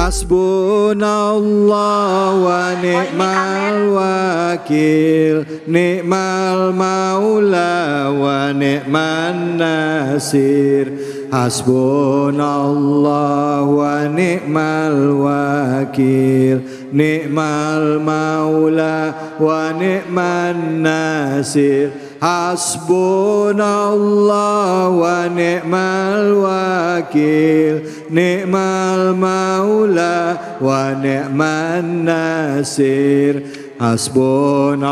Hasbunallah wa ni'mal wakil, ni'mal maula wa ni'man nasir. Hasbunallah wa ni'mal wakil, ni'mal maula wa ni'man nasir. Hasbunallah wa ni'mal wakil, ni'mal maula wa ni'man nasir. Hasbunallah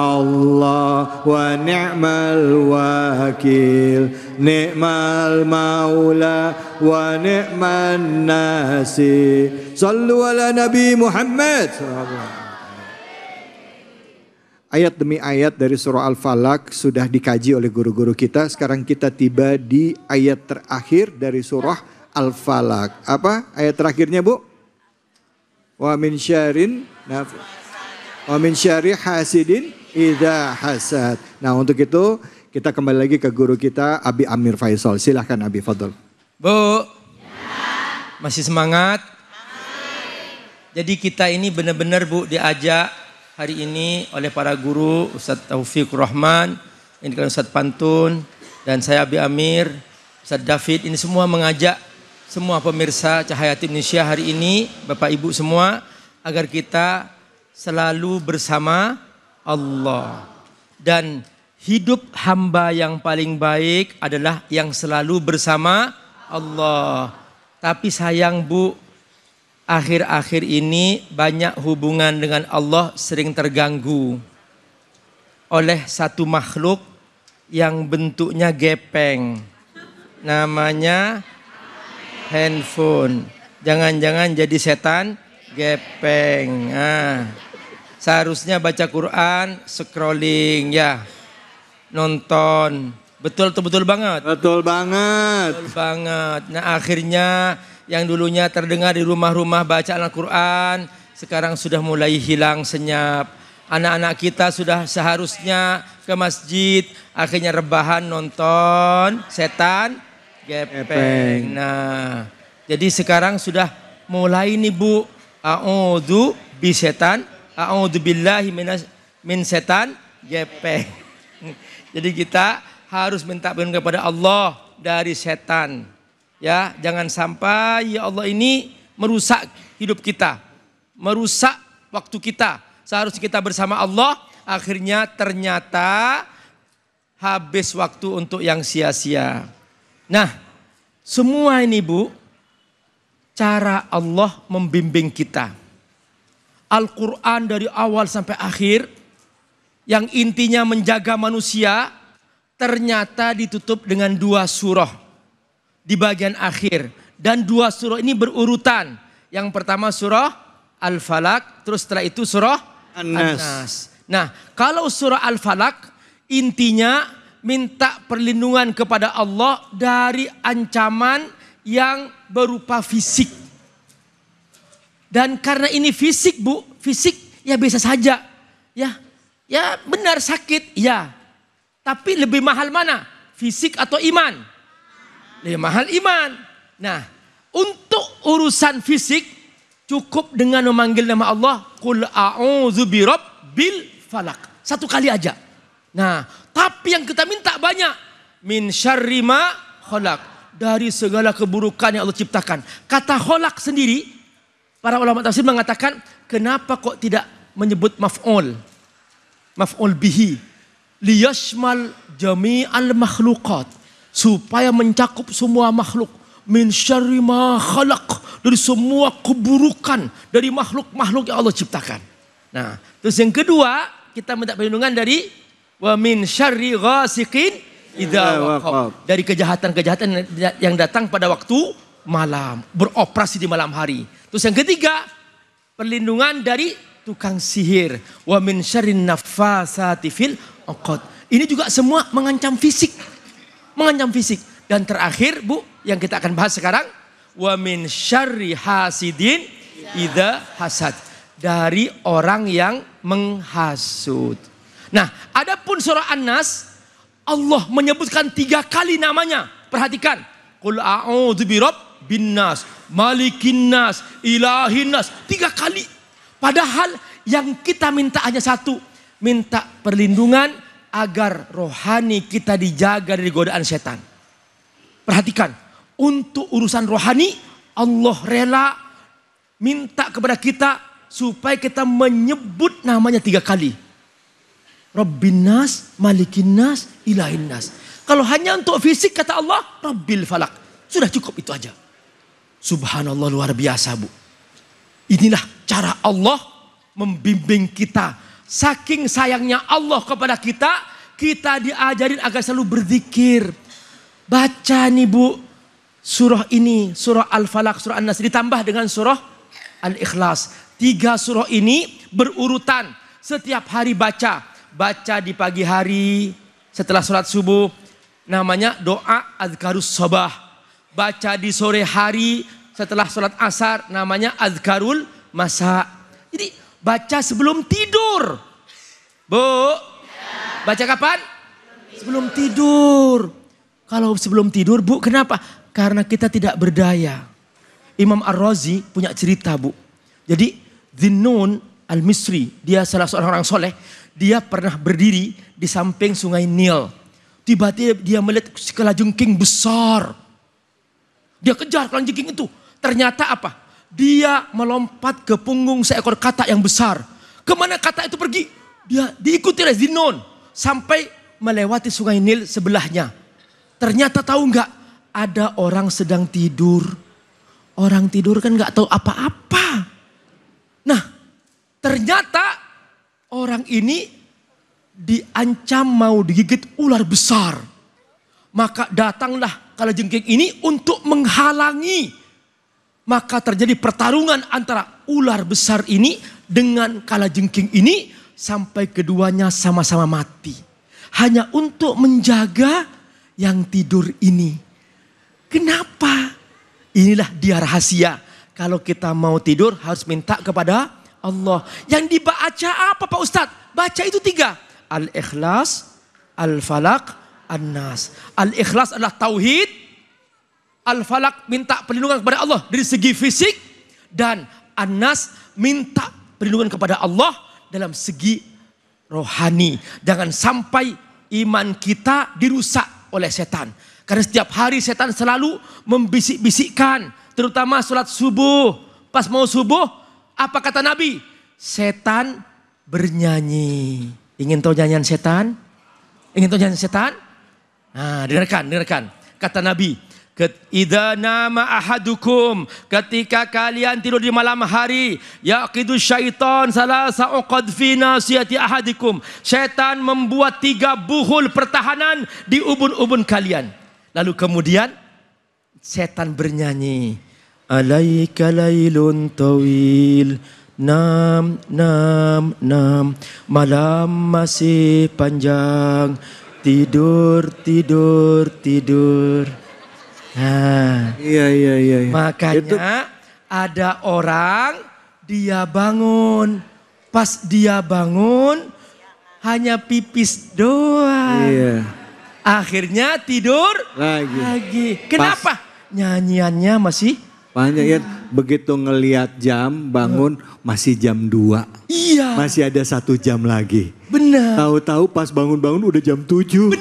wa ni'mal wakil, ni'mal maula wa ni'man nasir. Sallu ala Nabi Muhammad. Ayat demi ayat dari surah Al-Falaq sudah dikaji oleh guru-guru kita. Sekarang kita tiba di ayat terakhir dari surah Al-Falaq. Apa ayat terakhirnya, Bu? Wa min syarrin wa min syarri hasidin idza hasad. Nah, untuk itu kita kembali lagi ke guru kita Abi Amir Faisal. Silahkan Abi, fadhol. Bu, masih semangat? Jadi kita ini benar-benar, Bu, diajak hari ini oleh para guru, Ustadz Taufikur Rahman, ini kan Ustadz Pantun, dan saya Abi Amir, Ustadz David, ini semua mengajak semua pemirsa Cahaya Indonesia hari ini, Bapak Ibu semua, agar kita selalu bersama Allah. Dan hidup hamba yang paling baik adalah yang selalu bersama Allah. Tapi sayang, Bu, akhir-akhir ini banyak hubungan dengan Allah sering terganggu oleh satu makhluk yang bentuknya gepeng. Namanya handphone. Jangan-jangan jadi setan gepeng. Nah, seharusnya baca Quran, scrolling ya. Nonton. Betul banget. Betul banget. Betul banget. Nah, akhirnya yang dulunya terdengar di rumah-rumah bacaan Al-Quran, sekarang sudah mulai hilang senyap. Anak-anak kita sudah seharusnya ke masjid, akhirnya rebahan nonton setan gepeng. Nah, jadi sekarang sudah mulai nih, Bu. A'udzu bisetan, a'udzu billahi min setan gepeng. Jadi kita harus minta perlindungan kepada Allah dari setan. Ya, jangan sampai ya Allah ini merusak hidup kita, merusak waktu kita. Seharusnya kita bersama Allah, akhirnya ternyata habis waktu untuk yang sia-sia. Nah, semua ini, Bu, cara Allah membimbing kita. Al-Quran dari awal sampai akhir, yang intinya menjaga manusia, ternyata ditutup dengan 2 surah. Di bagian akhir, dan 2 surah ini berurutan. Yang pertama surah Al-Falaq, terus setelah itu surah An-Nas. Nah, kalau surah Al-Falaq intinya minta perlindungan kepada Allah dari ancaman yang berupa fisik. Dan karena ini fisik, Bu, fisik ya biasa saja. Ya benar sakit, ya. Tapi lebih mahal mana? Fisik atau iman? Lebih mahal iman. Nah, untuk urusan fisik cukup dengan memanggil nama Allah, Qul a'udzu birabbil falaq. 1 kali aja. Nah, tapi yang kita minta banyak. Min syarri ma khalaq. Dari segala keburukan yang Allah ciptakan. Kata khalaq sendiri, para ulama tafsir mengatakan, kenapa kok tidak menyebut maf'ul? Maf'ul bihi. Liyashmal jami'al makhluqat. Supaya mencakup semua makhluk. Min syarri ma khalaq. Dari semua keburukan. Dari makhluk-makhluk yang Allah ciptakan. Nah, terus yang kedua, kita minta perlindungan dari wa min syarri ghasiqin idza waqab. Dari kejahatan-kejahatan yang datang pada waktu malam. Beroperasi di malam hari. Terus yang ketiga, perlindungan dari tukang sihir. Wa min syarrin naffasati fil 'uqad. Ini juga semua mengancam fisik. Mengancam fisik. Dan terakhir, Bu, yang kita akan bahas sekarang, wa min syarri hasidin idza hasad. Dari orang yang menghasut. Nah, adapun surah An-Nas, Allah menyebutkan 3 kali namanya. Perhatikan. Qul a'udzu birabbin nas, Malikin nas, Ilahin nas. 3 kali. Padahal yang kita minta hanya satu. Minta perlindungan agar rohani kita dijaga dari godaan setan. Perhatikan. Untuk urusan rohani, Allah rela minta kepada kita supaya kita menyebut namanya 3 kali. Rabbin nas, Malikin nas, Ilahin nas. Kalau hanya untuk fisik kata Allah, Rabbil falak. Sudah cukup itu aja. Subhanallah, luar biasa Bu. Inilah cara Allah membimbing kita. Saking sayangnya Allah kepada kita, kita diajarin agar selalu berzikir. Baca nih Bu, surah ini, surah Al-Falaq, surah An-Nas ditambah dengan surah Al-Ikhlas. 3 surah ini berurutan. Setiap hari baca. Baca di pagi hari setelah sholat subuh. Namanya doa azkarus sabah. Baca di sore hari setelah sholat asar. Namanya azkarul masa. Jadi baca sebelum tidur. Bu, baca kapan? Sebelum tidur. Kalau sebelum tidur Bu, kenapa? Karena kita tidak berdaya. Imam Ar-Razi punya cerita Bu. Jadi Zinnun Al-Misri, dia salah seorang orang soleh. Dia pernah berdiri di samping sungai Nil. Tiba-tiba dia melihat kalajengking besar. Dia kejar kalajengking itu. Ternyata apa? Dia melompat ke punggung seekor katak yang besar. Kemana katak itu pergi? Dia diikuti oleh Zinnun. Sampai melewati sungai Nil sebelahnya. Ternyata tahu nggak? Ada orang sedang tidur. Orang tidur kan nggak tahu apa-apa. Nah, ternyata orang ini diancam mau digigit ular besar. Maka datanglah kalajengking ini untuk menghalangi. Maka terjadi pertarungan antara ular besar ini dengan kalajengking ini. Sampai keduanya sama-sama mati. Hanya untuk menjaga yang tidur ini. Kenapa? Inilah dia rahasia. Kalau kita mau tidur harus minta kepada Allah. Yang dibaca apa Pak Ustadz? Baca itu 3. Al-Ikhlas, Al-Falaq, An-Nas. Al-Ikhlas adalah tauhid. Al-Falaq minta perlindungan kepada Allah dari segi fisik. Dan An-Nas minta perlindungan kepada Allah dalam segi rohani. Jangan sampai iman kita dirusak oleh setan. Karena setiap hari setan selalu membisik-bisikkan. Terutama sholat subuh. Pas mau subuh, apa kata Nabi? Setan bernyanyi. Ingin tahu nyanyian setan? Ingin tahu nyanyian setan? Nah, dengarkan. Kata Nabi, idza nama ahadukum, ketika kalian tidur di malam hari, yaqidu syaitan salasa uqad fi nasiyati ahadikum. Syaitan membuat 3 buhul pertahanan di ubun-ubun kalian. Lalu kemudian setan bernyanyi, alaika lailun tawil, nam, malam masih panjang, tidur. Nah, iya. Makanya itu ada orang dia bangun, pas dia bangun hanya pipis doang. Iya. Akhirnya tidur lagi. Kenapa? Nyanyiannya masih banyak ya. Begitu ngelihat jam bangun masih jam 2. Iya. Masih ada 1 jam lagi. Benar. Tahu-tahu pas bangun-bangun udah jam 7.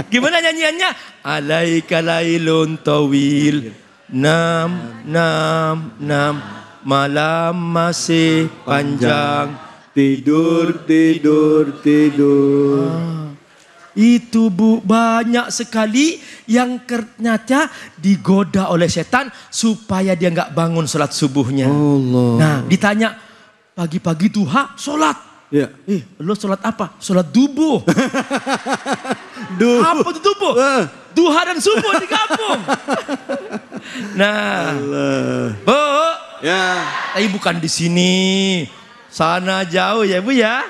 Gimana nyanyiannya? Alaika lailun tawil, nam, malam masih panjang, tidur. Itu Bu, banyak sekali yang ternyata digoda oleh setan supaya dia nggak bangun sholat subuhnya. Allah. Nah, ditanya pagi-pagi duha sholat. Ya. Lo sholat apa? Sholat dubuh. Apa itu dubuh? Duha dan subuh digabung. Nah, Bu. Ya. Tapi bukan di sini. Sana jauh ya Bu ya.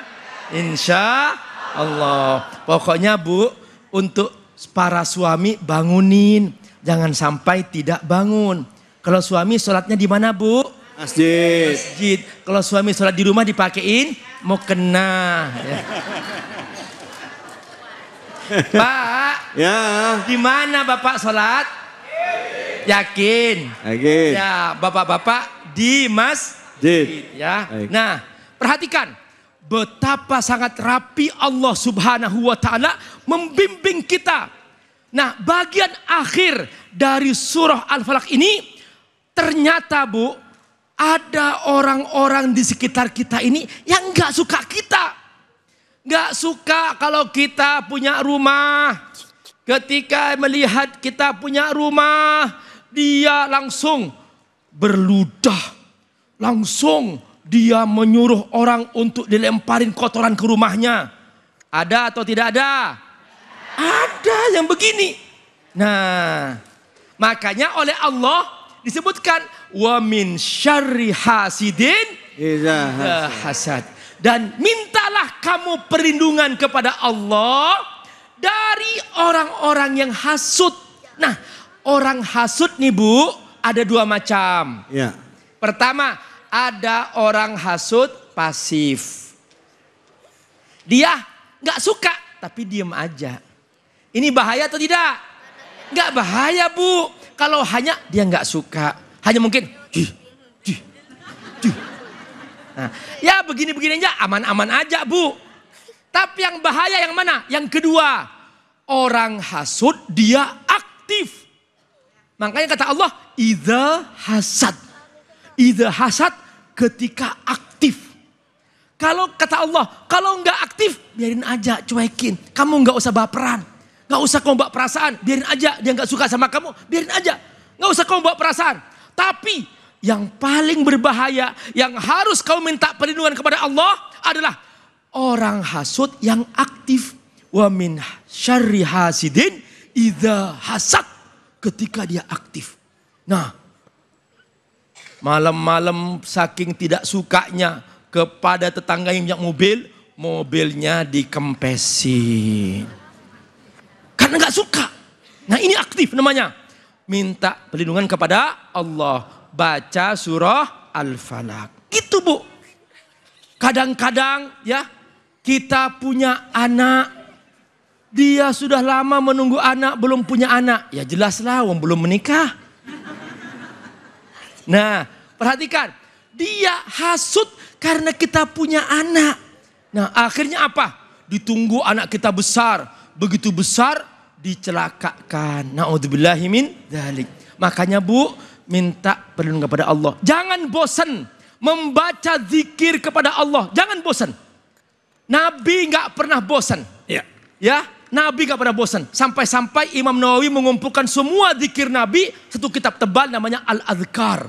Insya Allah. Pokoknya Bu, untuk para suami bangunin. Jangan sampai tidak bangun. Kalau suami sholatnya di mana Bu? Masjid. Kalau suami sholat di rumah dipakein mau kena. Ya. Pak, ya. Di mana Bapak sholat? Yakin. Yakin. Ya, bapak-bapak di masjid. Ya. Baik. Nah, perhatikan betapa sangat rapi Allah Subhanahu wa taala membimbing kita. Nah, bagian akhir dari surah Al-Falaq ini ternyata Bu, ada orang-orang di sekitar kita ini yang gak suka kita. Gak suka kalau kita punya rumah. Ketika melihat kita punya rumah, dia langsung berludah. Langsung dia menyuruh orang untuk dilemparin kotoran ke rumahnya. Ada atau tidak ada? Ada yang begini. Nah, makanya oleh Allah disebutkan wa min syarri hasidin Iza hasad. Dan mintalah kamu perlindungan kepada Allah dari orang-orang yang hasud. Nah, orang hasud nih Bu, ada dua macam. Ya. Pertama, ada orang hasud pasif. Dia nggak suka, tapi diem aja. Ini bahaya atau tidak? Nggak bahaya Bu. Kalau hanya dia nggak suka, hanya mungkin, nah, ya begini-begini aja, aman-aman aja Bu. Tapi yang bahaya yang mana? Yang kedua, orang hasud dia aktif. Makanya kata Allah, idza hasad. Idza hasad ketika aktif. Kalau kata Allah, kalau nggak aktif, biarin aja, cuekin. Kamu nggak usah baperan. Nggak usah kamu bawa perasaan, biarin aja. Dia nggak suka sama kamu, biarin aja. Nggak usah kamu bawa perasaan. Tapi yang paling berbahaya, yang harus kamu minta perlindungan kepada Allah adalah orang hasud yang aktif. Wa min syarri hasidin idza hasad, ketika dia aktif. Nah, malam-malam saking tidak sukanya kepada tetangga yang punya mobil, mobilnya dikempesin. Karena nggak suka. Nah, ini aktif namanya. Minta perlindungan kepada Allah. Baca surah Al-Falaq. Gitu Bu. Kadang-kadang ya kita punya anak. Dia sudah lama menunggu anak, belum punya anak. Ya jelaslah, wong belum menikah. Nah, perhatikan. Dia hasud karena kita punya anak. Nah, akhirnya apa? Ditunggu anak kita besar. Begitu besar, dicelakakan. Na'udzubillahi min dzalik. Makanya Bu, minta perlindungan kepada Allah. Jangan bosan membaca zikir kepada Allah. Jangan bosan. Nabi nggak pernah bosan. Ya, Nabi nggak pernah bosan. Sampai-sampai Imam Nawawi mengumpulkan semua zikir Nabi satu kitab tebal namanya Al-Adhkar.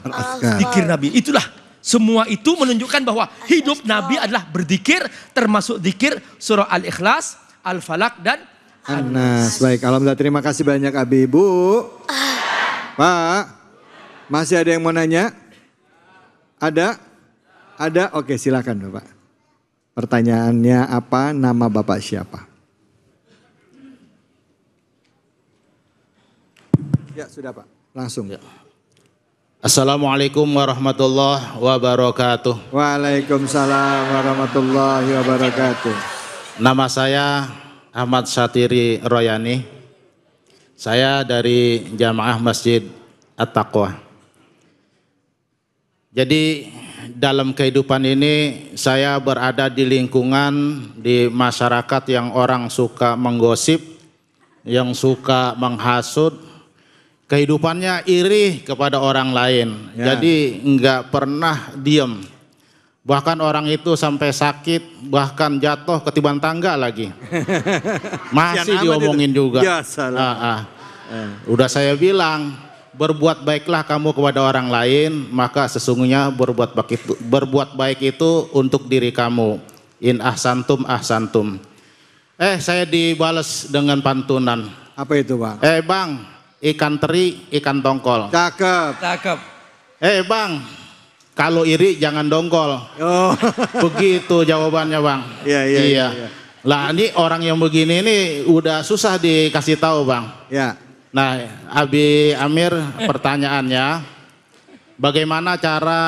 Zikir Nabi. Itulah. Semua itu menunjukkan bahwa hidup Nabi adalah berzikir, termasuk zikir surah Al-Ikhlas, Al-Falaq dan An-Nas. Baik, alhamdulillah, terima kasih banyak Abi. Bu, Pak, masih ada yang mau nanya? Ada? Ada? Oke, silakan Bapak. Pertanyaannya apa? Nama Bapak siapa? Ya sudah Pak, langsung. Ya. Assalamualaikum warahmatullahi wabarakatuh. Waalaikumsalam warahmatullahi wabarakatuh. Nama saya Ahmad Satiri Royani. Saya dari Jamaah Masjid At-Taqwa. Jadi dalam kehidupan ini saya berada di lingkungan, di masyarakat yang orang suka menggosip, yang suka menghasut. Kehidupannya iri kepada orang lain. Ya. Jadi enggak pernah diem. Bahkan orang itu sampai sakit, bahkan jatuh ketiban tangga lagi. Masih diomongin juga. Ya, salah. Udah saya bilang, berbuat baiklah kamu kepada orang lain, maka sesungguhnya berbuat baik itu untuk diri kamu. In ahsantum ahsantum. Saya dibalas dengan pantunan. Apa itu Bang? Bang, ikan teri, ikan tongkol. Cakep. Cakep. Bang, kalau iri jangan dongkol. Oh. Begitu jawabannya Bang. Iya. Lah ini orang yang begini ini udah susah dikasih tahu Bang. Ya. Nah, Abi Amir pertanyaannya, bagaimana cara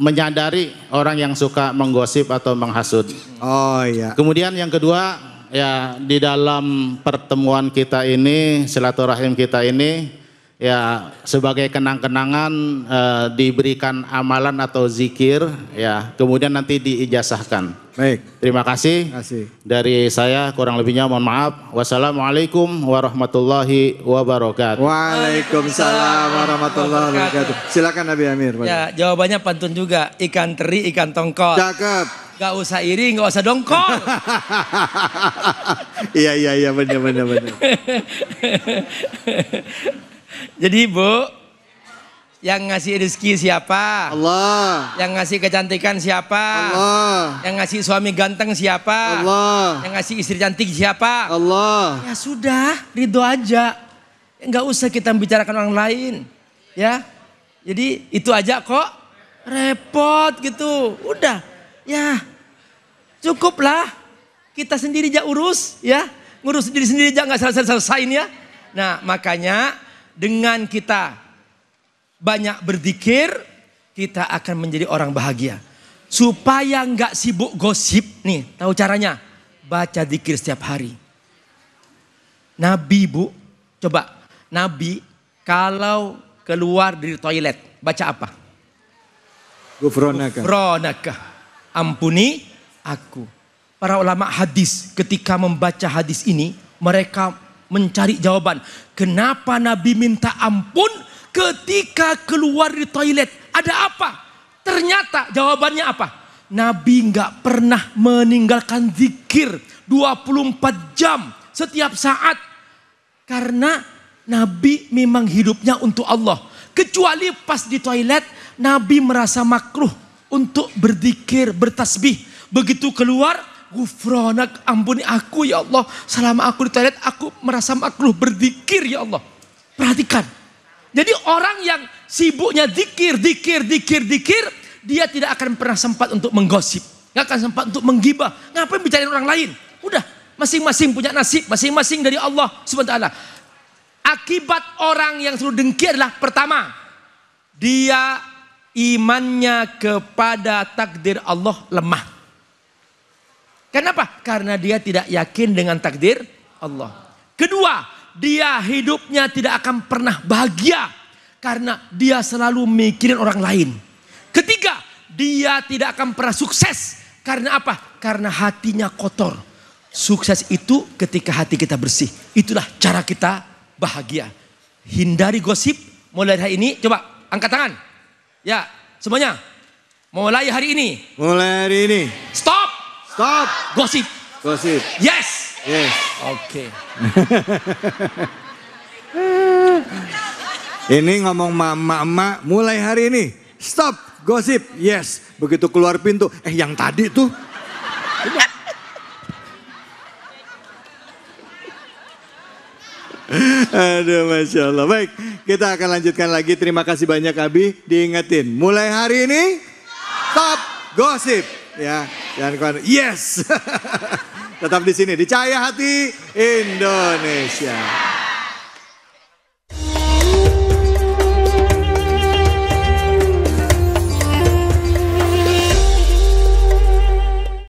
menyadari orang yang suka menggosip atau menghasut? Oh iya. Kemudian yang kedua, ya di dalam pertemuan kita ini, silaturahim kita ini, ya sebagai kenang-kenangan diberikan amalan atau zikir ya, kemudian nanti diijazahkan. Baik. Terima kasih. Dari saya kurang lebihnya mohon maaf. Wassalamualaikum warahmatullahi wabarakatuh. Waalaikumsalam warahmatullahi wabarakatuh. Silakan Nabi Amir. Ya, jawabannya pantun juga. Ikan teri, ikan tongkol. Cakep. Gak usah iri, gak usah dongkol. Iya benar. Jadi Bu, yang ngasih rezeki siapa? Allah. Yang ngasih kecantikan siapa? Allah. Yang ngasih suami ganteng siapa? Allah. Yang ngasih istri cantik siapa? Allah. Ya sudah, ridho aja. Nggak usah kita membicarakan orang lain. Ya, jadi itu aja kok. Repot gitu. Udah, ya cukuplah. Kita sendiri aja urus, ya. Ngurus diri sendiri aja nggak selesai-selesain ya. Nah makanya dengan kita banyak berzikir, kita akan menjadi orang bahagia. Supaya nggak sibuk gosip, nih tahu caranya? Baca zikir setiap hari. Nabi Bu, coba Nabi kalau keluar dari toilet baca apa? Gufronaka, ampuni aku. Para ulama hadis ketika membaca hadis ini, mereka mencari jawaban. Kenapa Nabi minta ampun ketika keluar di toilet? Ada apa? Ternyata jawabannya apa? Nabi nggak pernah meninggalkan zikir 24 jam setiap saat. Karena Nabi memang hidupnya untuk Allah. Kecuali pas di toilet, Nabi merasa makruh untuk berzikir, bertasbih. Begitu keluar, Gufronak, ampuni aku ya Allah. Selama aku di toilet, aku merasa makruh berzikir ya Allah. Perhatikan. Jadi orang yang sibuknya zikir, dia tidak akan pernah sempat untuk menggosip. Gak akan sempat untuk menggibah. Ngapain bicarain orang lain? Udah, masing-masing punya nasib, masing-masing dari Allah SWT. Akibat orang yang selalu dengki adalah pertama, dia imannya kepada takdir Allah lemah. Kenapa? Karena dia tidak yakin dengan takdir Allah. Kedua, dia hidupnya tidak akan pernah bahagia karena dia selalu mikirin orang lain. Ketiga, dia tidak akan pernah sukses karena apa? Karena hatinya kotor. Sukses itu ketika hati kita bersih. Itulah cara kita bahagia. Hindari gosip. Mulai hari ini, coba angkat tangan. Ya, semuanya. Mulai hari ini. Stop. Gosip. Yes. Oke. Ini ngomong mama mulai hari ini. Stop gosip. Yes. Begitu keluar pintu. Yang tadi tuh. Aduh, Masya Allah. Baik, kita akan lanjutkan lagi. Terima kasih banyak Abi. Diingetin, mulai hari ini stop gosip. Ya, jangan kemana. Yes. Tetap di sini, di Cahaya Hati Indonesia.